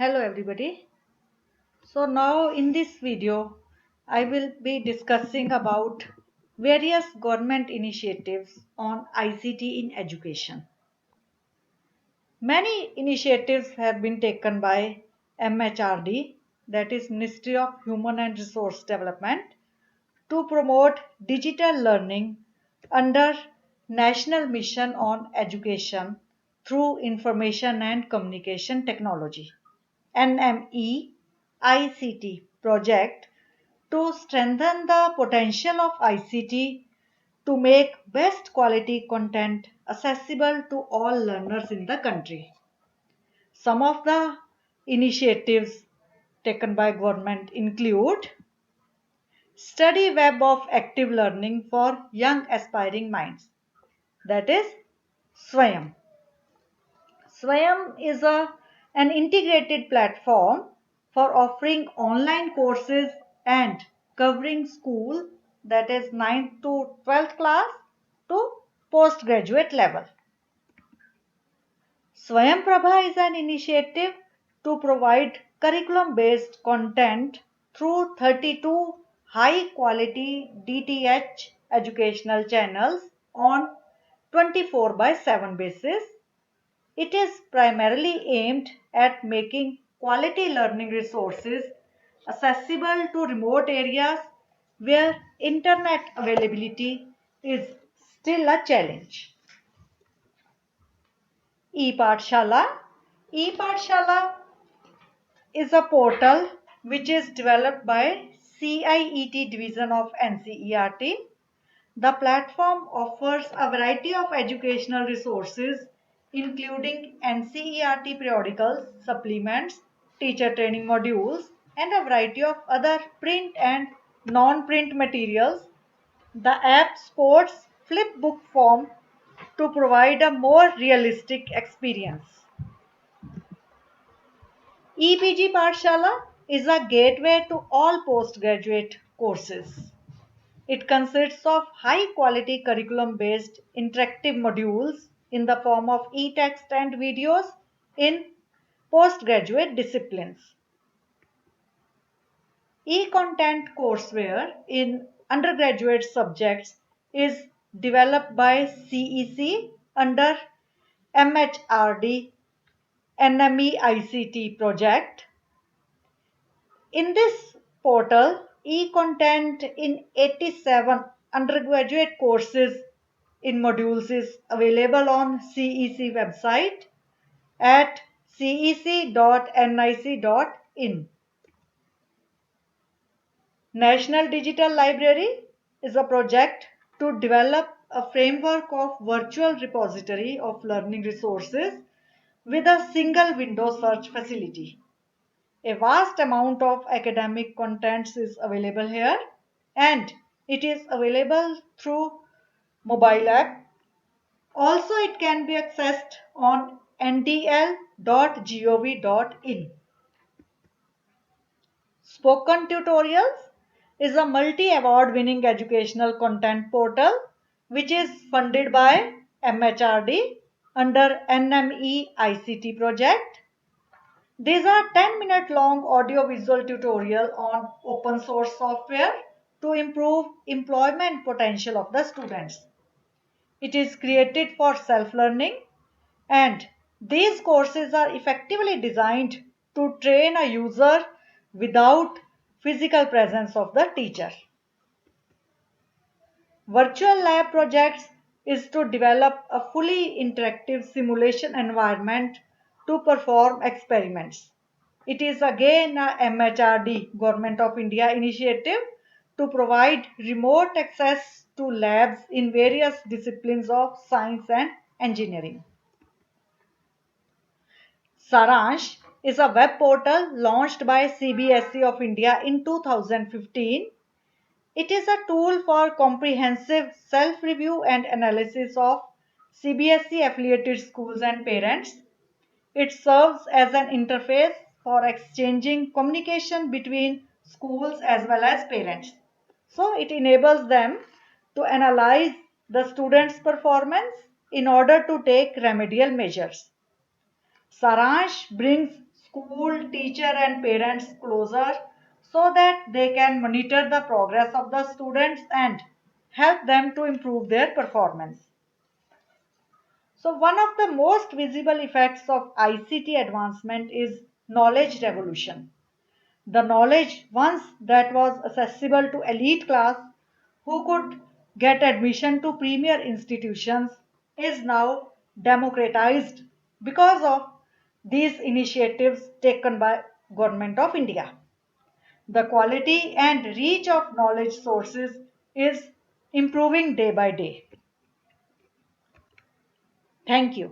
Hello everybody. So now in this video I will be discussing about various government initiatives on ICT in education. Many initiatives have been taken by MHRD, that is Ministry of Human and Resource Development, to promote digital learning under National Mission on Education through Information and Communication Technology. NME ICT project to strengthen the potential of ICT to make best quality content accessible to all learners in the country. Some of the initiatives taken by government include study web of active learning for young aspiring minds, that is Swayam. Swayam is an integrated platform for offering online courses and covering school, that is 9th to 12th class to postgraduate level. Swayam Prabha is an initiative to provide curriculum based content through 32 high quality DTH educational channels on 24 by 7 basis. It is primarily aimed at making quality learning resources accessible to remote areas where internet availability is still a challenge. ePathshala. ePathshala is a portal which is developed by CIET division of NCERT. The platform offers a variety of educational resources including NCERT periodicals, supplements, teacher training modules, and a variety of other print and non-print materials. The app supports flipbook form to provide a more realistic experience. EPG Pathshala is a gateway to all postgraduate courses. It consists of high quality curriculum based interactive modules in the form of e-text and videos in postgraduate disciplines. E-content courseware in undergraduate subjects is developed by CEC under MHRD NME ICT project. In this portal, e-content in 87 undergraduate courses in modules is available on CEC website at cec.nic.in. National Digital Library is a project to develop a framework of virtual repository of learning resources with a single window search facility. A vast amount of academic contents is available here and it is available through mobile app. Also it can be accessed on ndl.gov.in. Spoken Tutorials is a multi-award winning educational content portal which is funded by MHRD under NME ICT project. These are 10-minute long audio-visual tutorial on open source software to improve employment potential of the students. It is created for self-learning and these courses are effectively designed to train a user without physical presence of the teacher. Virtual lab projects is to develop a fully interactive simulation environment to perform experiments. It is again a MHRD Government of India initiative to provide remote access to labs in various disciplines of science and engineering. Saransh is a web portal launched by CBSE of India in 2015. It is a tool for comprehensive self-review and analysis of CBSE affiliated schools and parents. It serves as an interface for exchanging communication between schools as well as parents. So it enables them to analyze the students' performance in order to take remedial measures. Saransh brings school, teacher and parents closer so that they can monitor the progress of the students and help them to improve their performance. So one of the most visible effects of ICT advancement is knowledge revolution. The knowledge once that was accessible to elite class who could get admission to premier institutions is now democratized because of these initiatives taken by government of India. The quality and reach of knowledge sources is improving day by day. Thank you.